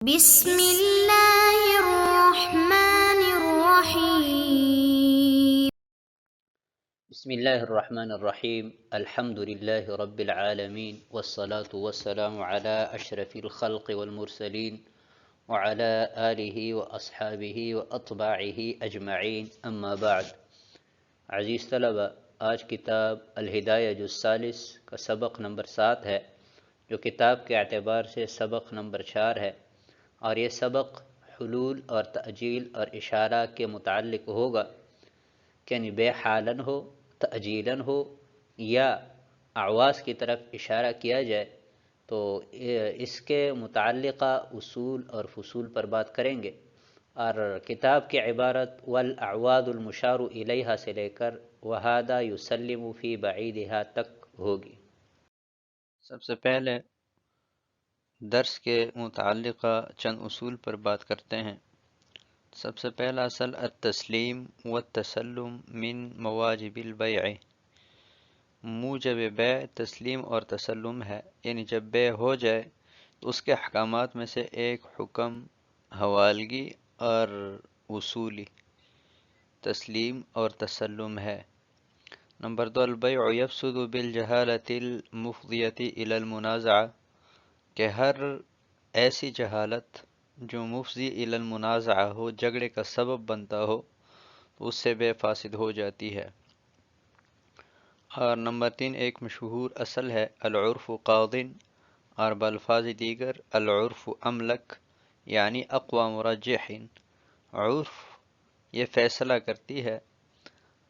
بسم الله الرحمن الرحيم. بسم الله الرحمن الرحيم. الحمد لله رب العالمين، والصلاة والسلام على أشرف الخلق والمرسلين وعلى آله وأصحابه وأطباعه أجمعين، أما بعد. عزیز طلبہ، آج کتاب الہدایہ جز ثالث کا سبق نمبر 7 ہے، جو کتاب کے اعتبار سے سبق نمبر 4 ہے، اور یہ سبق حلول اور تأجیل اور اشارہ کے متعلق ہوگا، یعنی بے حالن ہو، تأجیلاً ہو، یا اعواز کی طرف اشارہ کیا جائے تو اس کے متعلقہ اصول اور فصول پر بات کریں گے، اور کتاب کی عبارت والاعواد المشار الیہا سے لے کر وہذا یسلم فی بعیدہا تک ہوگی۔ سب سے پہلے درس کے متعلقہ چند اصول پر بات کرتے ہیں۔ سب سے پہلا اصل التسلیم والتسلم من مواجب البیع۔ موجب بیع تسلیم اور تسلم ہے، یعنی جب بیع ہو جائے تو اس کے احکامات میں سے ایک حکم حوالگی اور وصولی، تسلیم اور تسلم ہے۔ نمبر 2، البیع یفسد بالجہالۃ المفضیۃ الی المنازعہ، کہ ہر ایسی جہالت جو مفضی الی المنازعہ ہو، جھگڑے کا سبب بنتا ہو، تو اس سے بے فاسد ہو جاتی ہے۔ اور نمبر 3، ایک مشہور اصل ہے العرف قاض، اور بالفاظ دیگر العرف املک، یعنی اقوى مرجح۔ عرف یہ فیصلہ کرتی ہے،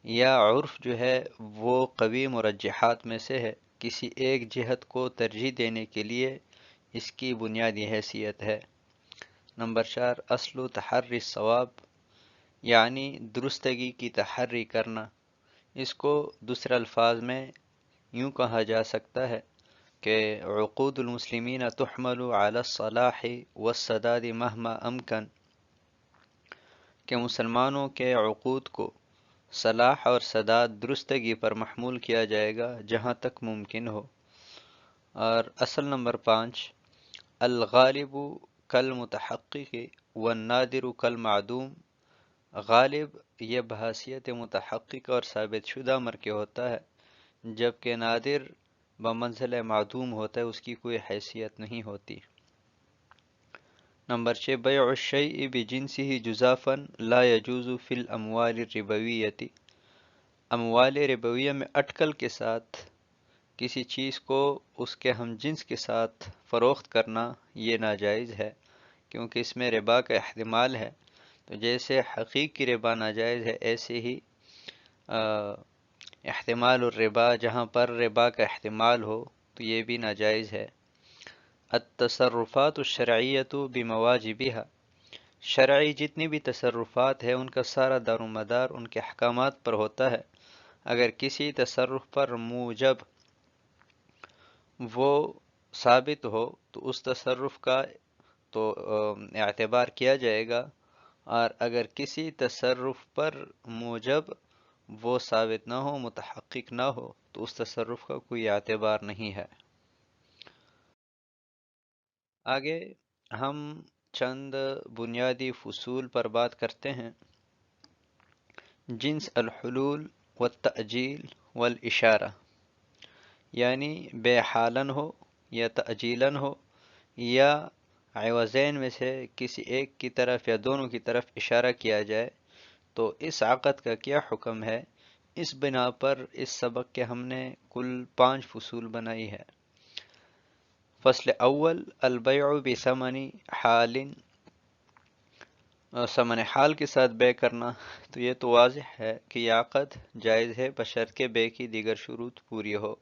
یا عرف جو ہے وہ قوی مرجحات میں سے ہے، کسی ایک جہت کو ترجیح دینے کے لیے اس کی بنیادی حیثیت ہے۔ نمبر 4، اصل تحری الصواب، یعنی درستگی کی تحری کرنا۔ اس کو دوسرے الفاظ میں یوں کہا جا سکتا ہے کہ عقود المسلمین تحمل علی الصلاح والسداد مہما امکن، کہ مسلمانوں کے عقود کو صلاح اور سداد درستگی پر محمول کیا جائے گا جہاں تک ممکن ہو۔ اور اصل نمبر 5، الغالب کالمتحقق والنادر کالمعدوم۔ غالب یہ بحیثیت متحقق اور ثابت شدہ امر کے ہوتا ہے، جبکہ نادر بمنزلہ معدوم ہوتا ہے، اس کی کوئی حیثیت نہیں ہوتی۔ نمبر 6، بیع الشیء بجنسہ جزافا لا یجوز فی الاموال الربویۃ۔ اموال ربویہ میں اٹکل کے ساتھ کسی چیز کو اس کے ہم جنس کے ساتھ فروخت کرنا یہ ناجائز ہے، کیونکہ اس میں ربا کا احتمال ہے۔ تو جیسے حقیقی ربا ناجائز ہے، ایسے ہی احتمال الربا، جہاں پر ربا کا احتمال ہو تو یہ بھی ناجائز ہے۔ التصرفات الشرعیۃ بمواجبها، شرعی جتنی بھی تصرفات ہیں ان کا سارا دار و مدار ان کے احکامات پر ہوتا ہے۔ اگر کسی تصرف پر موجب وہ ثابت ہو تو اس تصرف کا تو اعتبار کیا جائے گا، اور اگر کسی تصرف پر موجب وہ ثابت نہ ہو، متحقق نہ ہو، تو اس تصرف کا کوئی اعتبار نہیں ہے۔ آگے ہم چند بنیادی فصول پر بات کرتے ہیں۔ جنس الحلول والتأجیل والاشارہ، یعنی بے حالن ہو یا تأجیلاً ہو، یا عوضین میں سے کسی ایک کی طرف یا دونوں کی طرف اشارہ کیا جائے، تو اس عقد کا کیا حکم ہے۔ اس بنا پر اس سبق کے ہم نے کل 5 فصول بنائی ہے۔ فصل اول، البیع بثمن حال، ثمن حال کے ساتھ بے کرنا۔ تو یہ تو واضح ہے کہ یہ عقد جائز ہے بشرط بے کی دیگر شروط پوری ہو۔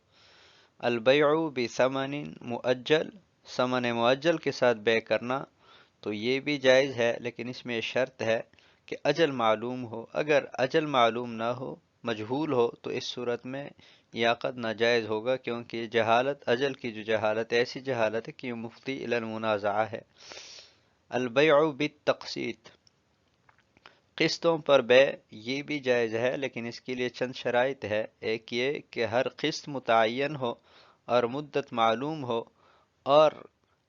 البیع بثمن مؤجل، ثمن مؤجل کے ساتھ بے کرنا تو یہ بھی جائز ہے، لیکن اس میں شرط ہے کہ اجل معلوم ہو۔ اگر اجل معلوم نہ ہو، مجہول ہو، تو اس صورت میں یہ عقد ناجائز ہوگا، کیونکہ جہالت، اجل کی جو جہالت ایسی جہالت ہے کہ یہ مفضی الی المنازعہ ہے۔ البیع بالتقسیط، قسطوں پر بے، یہ بھی جائز ہے، لیکن اس کے لیے چند شرائط ہے۔ ایک یہ کہ ہر قسط متعین ہو اور مدت معلوم ہو، اور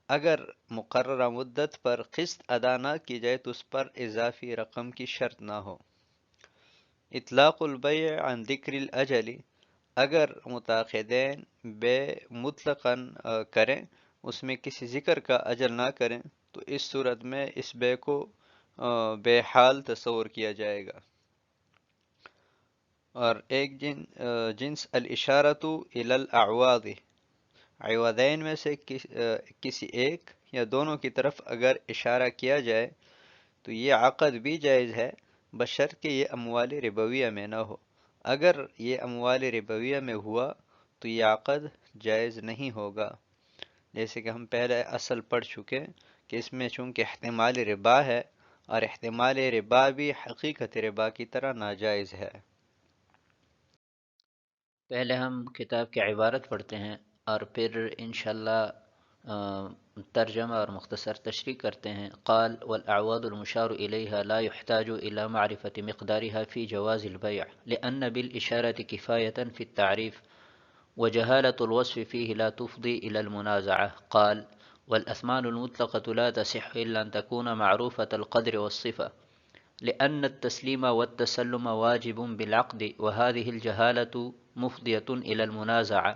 اگر مقررہ مدت پر قسط ادا نہ کی جائے تو اس پر اضافی رقم کی شرط نہ ہو۔ اطلاق البیع عن ذکر الاجل، اگر متعاقدین بے مطلقاً کریں، اس میں کسی ذکر کا اجل نہ کریں، تو اس صورت میں اس بے کو بے حال تصور کیا جائے گا۔ اور ایک جنس الاشارۃ الی الاعواض، عوضین میں سے کسی ایک یا دونوں کی طرف اگر اشارہ کیا جائے تو یہ عقد بھی جائز ہے، بشرط کہ یہ اموال ربویہ میں نہ ہو۔ اگر یہ اموال ربویہ میں ہوا تو یہ عقد جائز نہیں ہوگا، جیسے کہ ہم پہلے اصل پڑھ چکے کہ اس میں چونکہ احتمال ربا ہے، اور احتمال ربا بھی حقیقت ربا کی طرح ناجائز ہے۔ پہلے ہم کتاب کی عبارت پڑھتے ہیں اور پھر انشاءاللہ ترجمہ اور مختصر تشریح کرتے ہیں۔ قال والاعواد المشار الیها لا يحتاج الى معرفة مقدارها في جواز البيع لان بالاشارة كفاية في التعريف وجهالة الوصف فيه لا تفضي الى المنازعة۔ قال والاثمان المطلقة لا تصح الا ان تكون معروفة القدر والصفة لأن التسليم والتسلم واجب بالعقد وهذه الجهالة مفضية إلى المنازعة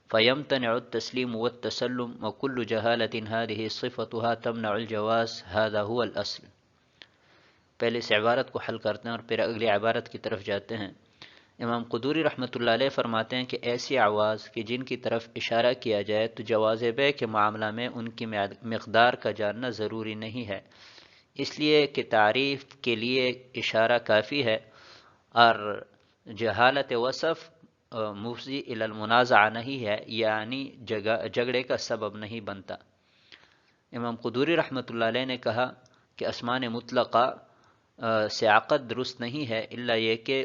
فيمتنع التسليم والتسلم وكل جهالة هذه صفتها تمنع الجواز هذا هو الأصل۔ پہلے اس عبارت کو حل کرتے ہیں اور پھر اگلی عبارت کی طرف جاتے ہیں۔ امام قدوری رحمۃ اللہ علیہ فرماتے ہیں کہ ایسی آواز کہ جن کی طرف اشارہ کیا جائے تو جواز بیع کے معاملہ میں ان کی مقدار کا جاننا ضروری نہیں ہے، اس لیے کہ تعریف کے لیے اشارہ کافی ہے، اور جہالت وصف مفضی الی المنازعہ نہیں ہے، یعنی جھگڑے کا سبب نہیں بنتا۔ امام قدوری رحمۃ اللہ علیہ نے کہا کہ اسمان مطلقہ سے عقد درست نہیں ہے الا یہ کہ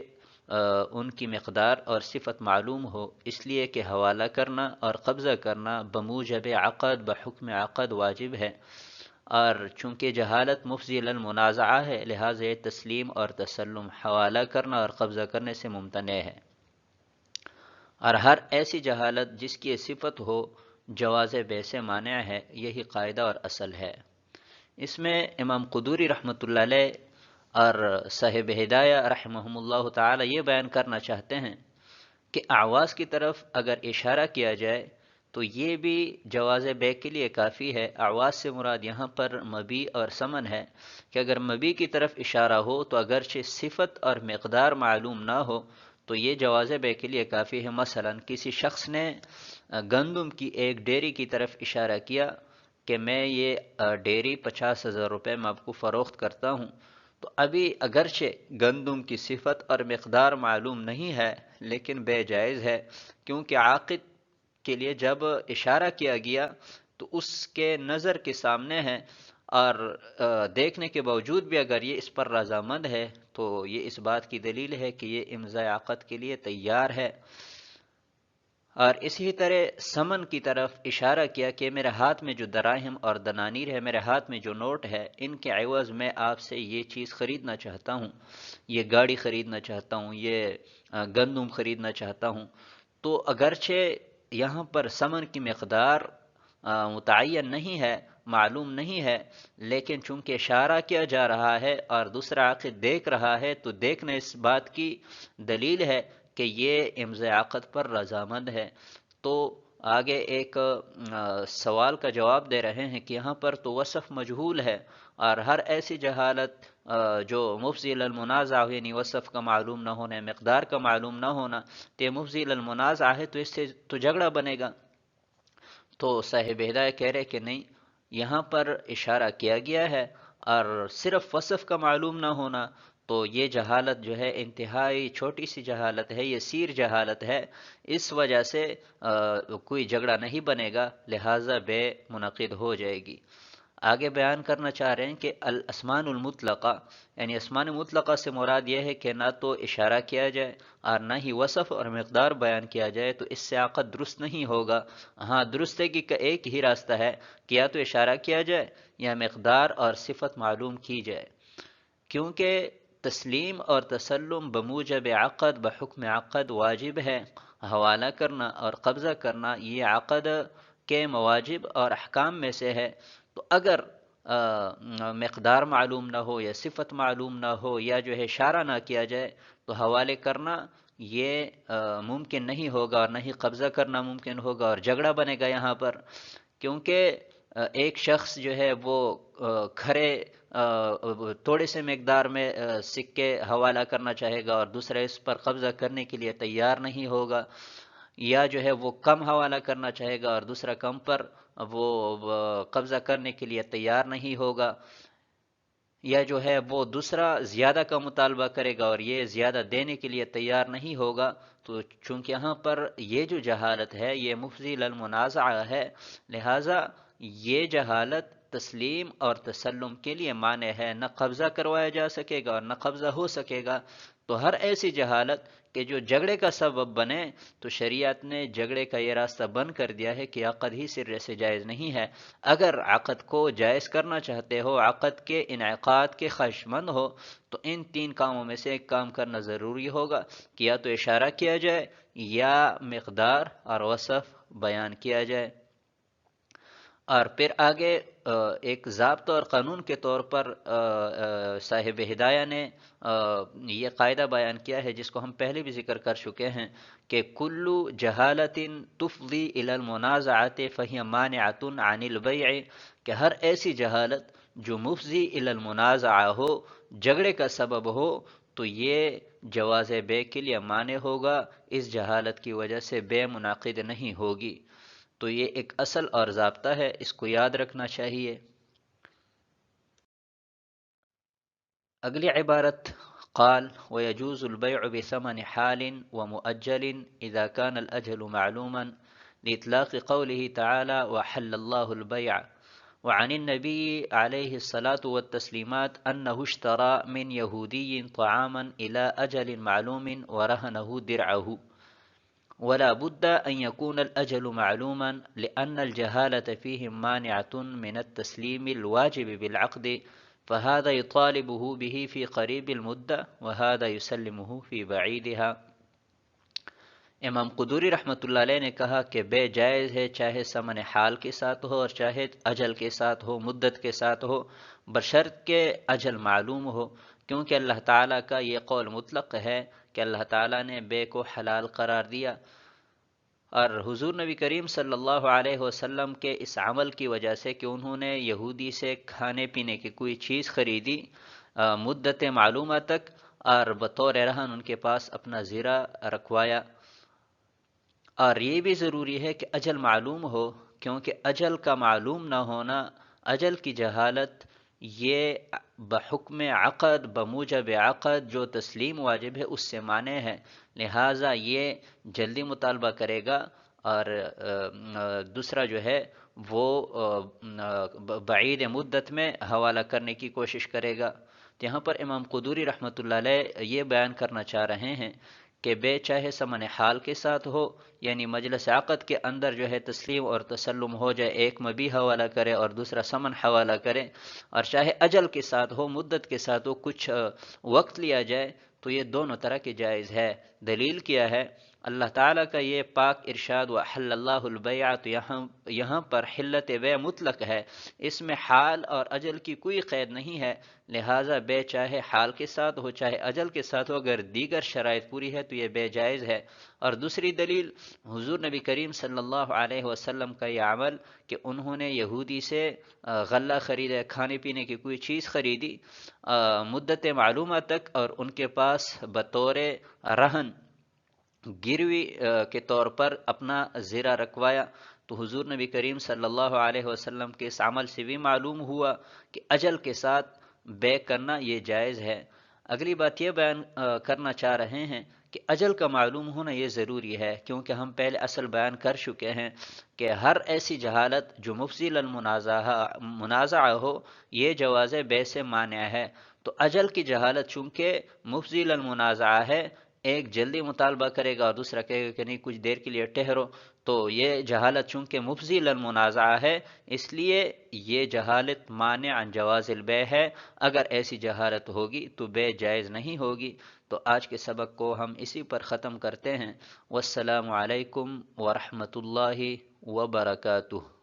ان کی مقدار اور صفت معلوم ہو، اس لیے کہ حوالہ کرنا اور قبضہ کرنا بموجب عقد بحکم عقد واجب ہے، اور چونکہ جہالت مفضی الی المنازعہ ہے لہٰذا یہ تسلیم اور تسلم حوالہ کرنا اور قبضہ کرنے سے ممتنع ہے، اور ہر ایسی جہالت جس کی صفت ہو جواز بیع سے مانع ہے، یہی قاعدہ اور اصل ہے۔ اس میں امام قدوری رحمۃ اللہ علیہ اور صاحب ہدایہ رحمہم اللہ تعالی یہ بیان کرنا چاہتے ہیں کہ اعواز کی طرف اگر اشارہ کیا جائے تو یہ بھی جواز بیع کے لیے کافی ہے۔ اعواز سے مراد یہاں پر مبیع اور ثمن ہے کہ اگر مبیع کی طرف اشارہ ہو تو اگرچہ صفت اور مقدار معلوم نہ ہو تو یہ جواز بیع کے لیے کافی ہے۔ مثلا کسی شخص نے گندم کی ایک ڈیری کی طرف اشارہ کیا کہ میں یہ ڈیری 50,000 روپے میں آپ کو فروخت کرتا ہوں، تو ابھی اگرچہ گندم کی صفت اور مقدار معلوم نہیں ہے لیکن بیع جائز ہے، کیونکہ عاقد کے لیے جب اشارہ کیا گیا تو اس کے نظر کے سامنے ہے، اور دیکھنے کے باوجود بھی اگر یہ اس پر رضامند ہے تو یہ اس بات کی دلیل ہے کہ یہ امضاء عقد کے لیے تیار ہے۔ اور اسی طرح ثمن کی طرف اشارہ کیا کہ میرے ہاتھ میں جو دراہم اور دنانیر ہے، میرے ہاتھ میں جو نوٹ ہے، ان کے عوض میں آپ سے یہ چیز خریدنا چاہتا ہوں، یہ گاڑی خریدنا چاہتا ہوں، یہ گندم خریدنا چاہتا ہوں، تو اگرچہ یہاں پر ثمن کی مقدار متعین نہیں ہے، معلوم نہیں ہے، لیکن چونکہ اشارہ کیا جا رہا ہے اور دوسرا عاقد دیکھ رہا ہے تو دیکھنے اس بات کی دلیل ہے کہ یہ امضاء عقد پر رضامند ہے۔ تو آگے ایک سوال کا جواب دے رہے ہیں کہ یہاں پر تو وصف مجہول ہے، اور ہر ایسی جہالت جو مفضی الی المنازعہ ہو، یعنی وصف کا معلوم نہ ہونا، مقدار کا معلوم نہ ہونا، تو یہ مفضی الی المنازعہ ہے، تو اس سے تو جھگڑا بنے گا۔ تو صاحب ہدایہ کہہ رہے کہ نہیں، یہاں پر اشارہ کیا گیا ہے اور صرف وصف کا معلوم نہ ہونا، تو یہ جہالت جو ہے انتہائی چھوٹی سی جہالت ہے، یسیر جہالت ہے، اس وجہ سے کوئی جھگڑا نہیں بنے گا، لہٰذا بیع منعقد ہو جائے گی۔ آگے بیان کرنا چاہ رہے ہیں کہ الاسمان المطلقہ، یعنی اسمان مطلقہ سے مراد یہ ہے کہ نہ تو اشارہ کیا جائے اور نہ ہی وصف اور مقدار بیان کیا جائے، تو اس سے عقد درست نہیں ہوگا۔ ہاں درست ہے کہ ایک ہی راستہ ہے کہ یا تو اشارہ کیا جائے یا مقدار اور صفت معلوم کی جائے، کیونکہ تسلیم اور تسلم بموجب عقد بحکم عقد واجب ہے، حوالہ کرنا اور قبضہ کرنا یہ عقد کے مواجب اور احکام میں سے ہے، تو اگر مقدار معلوم نہ ہو یا صفت معلوم نہ ہو یا جو ہے اشارہ نہ کیا جائے تو حوالے کرنا یہ ممکن نہیں ہوگا، اور نہ ہی قبضہ کرنا ممکن ہوگا، اور جھگڑا بنے گا یہاں پر، کیونکہ ایک شخص جو ہے وہ کھرے تھوڑے سے مقدار میں سکے حوالہ کرنا چاہے گا اور دوسرا اس پر قبضہ کرنے کے لیے تیار نہیں ہوگا، یا جو ہے وہ کم حوالہ کرنا چاہے گا اور دوسرا کم پر وہ قبضہ کرنے کے لیے تیار نہیں ہوگا، یا جو ہے وہ دوسرا زیادہ کا مطالبہ کرے گا اور یہ زیادہ دینے کے لیے تیار نہیں ہوگا، تو چونکہ یہاں پر یہ جو جہالت ہے یہ مفضی للمنازعہ ہے، لہٰذا یہ جہالت تسلیم اور تسلم کے لیے مانع ہے، نہ قبضہ کروایا جا سکے گا اور نہ قبضہ ہو سکے گا۔ تو ہر ایسی جہالت کہ جو جھگڑے کا سبب بنے، تو شریعت نے جھگڑے کا یہ راستہ بند کر دیا ہے کہ عقد ہی سرے سے جائز نہیں ہے۔ اگر عقد کو جائز کرنا چاہتے ہو، عقد کے انعقاد کے خواہشمند ہو، تو ان تین کاموں میں سے ایک کام کرنا ضروری ہوگا کہ یا تو اشارہ کیا جائے یا مقدار اور وصف بیان کیا جائے۔ اور پھر آگے ایک ضابطہ اور قانون کے طور پر صاحب ہدایہ نے یہ قاعدہ بیان کیا ہے، جس کو ہم پہلے بھی ذکر کر چکے ہیں، کہ کلو جہالت تفضی الی المنازعۃ فہی مانعۃ عن البیع، کہ ہر ایسی جہالت جو مفضی الی المنازعہ ہو، جھگڑے کا سبب ہو، تو یہ جواز بے کے لیے مانع ہوگا، اس جہالت کی وجہ سے بے منعقد نہیں ہوگی۔ تو یہ ایک اصل اور ضابطہ ہے، اس کو یاد رکھنا چاہیے۔ اگلی عبارت، قال ويجوز البيع بثمن حال ومؤجل إذا كان الأجل معلوما، لإطلاق قوله تعالى وحل الله البيع، وعن النبي عليه الصلاة والتسليمات أنه اشترى من يهودي طعاما إلى أجل معلوم ورهنه درعه، ولا بد أن يكون الأجل معلوما لأن الجهالة فيه مانعة من التسليم الواجب بالعقد، فهذا يطالبه به في قريب المدة وهذا يسلمه في بعيدها۔ امام قدوری رحمۃ اللہ علیہ نے کہا کہ بے جائز ہے، چاہے ثمن حال کے ساتھ ہو اور چاہے اجل کے ساتھ ہو، مدت کے ساتھ ہو، بشرط کہ اجل معلوم ہو، کیونکہ اللہ تعالیٰ کا یہ قول مطلق ہے کہ اللہ تعالیٰ نے بے کو حلال قرار دیا، اور حضور نبی کریم صلی اللہ علیہ وسلم کے اس عمل کی وجہ سے کہ انہوں نے یہودی سے کھانے پینے کی کوئی چیز خریدی مدت معلومہ تک، اور بطور رہن ان کے پاس اپنا زیرہ رکھوایا، اور یہ بھی ضروری ہے کہ اجل معلوم ہو، کیونکہ اجل کا معلوم نہ ہونا، اجل کی جہالت، یہ بحکم عقد، بموجب عقد جو تسلیم واجب ہے اس سے مانع ہے، لہٰذا یہ جلدی مطالبہ کرے گا، اور دوسرا جو ہے وہ بعید مدت میں حوالہ کرنے کی کوشش کرے گا۔ تو یہاں پر امام قدوری رحمۃ اللہ علیہ یہ بیان کرنا چاہ رہے ہیں کہ بے چاہے ثمن حال کے ساتھ ہو، یعنی مجلس عقد کے اندر جو ہے تسلیم اور تسلم ہو جائے، ایک مبیع حوالہ کرے اور دوسرا ثمن حوالہ کرے، اور چاہے اجل کے ساتھ ہو، مدت کے ساتھ ہو، کچھ وقت لیا جائے، تو یہ دونوں طرح کی جائز ہے۔ دلیل کیا ہے؟ اللہ تعالیٰ کا یہ پاک ارشاد وحل اللہ البیع، تو یہاں پر حلت بے مطلق ہے، اس میں حال اور اجل کی کوئی قید نہیں ہے، لہٰذا بے چاہے حال کے ساتھ ہو چاہے اجل کے ساتھ ہو، اگر دیگر شرائط پوری ہے تو یہ بے جائز ہے۔ اور دوسری دلیل حضور نبی کریم صلی اللہ علیہ وسلم کا یہ عمل کہ انہوں نے یہودی سے غلہ خریدا، کھانے پینے کی کوئی چیز خریدی مدت معلومہ تک، اور ان کے پاس بطور رہن گروی کے طور پر اپنا زیرہ رکھوایا، تو حضور نبی کریم صلی اللہ علیہ وسلم کے اس عمل سے بھی معلوم ہوا کہ اجل کے ساتھ بے کرنا یہ جائز ہے۔ اگلی بات یہ بیان کرنا چاہ رہے ہیں کہ اجل کا معلوم ہونا یہ ضروری ہے، کیونکہ ہم پہلے اصل بیان کر چکے ہیں کہ ہر ایسی جہالت جو مفضی للمنازعہ ہو، یہ جواز بے سے مانع ہے۔ تو اجل کی جہالت چونکہ مفضی للمنازعہ ہے، ایک جلدی مطالبہ کرے گا اور دوسرا کہے گا کہ نہیں کچھ دیر کے لیے ٹھہرو، تو یہ جہالت چونکہ مفضی للمنازعہ ہے، اس لیے یہ جہالت مانع عن جواز البیع ہے۔ اگر ایسی جہالت ہوگی تو بے جائز نہیں ہوگی۔ تو آج کے سبق کو ہم اسی پر ختم کرتے ہیں۔ والسلام علیکم ورحمۃ اللہ وبرکاتہ۔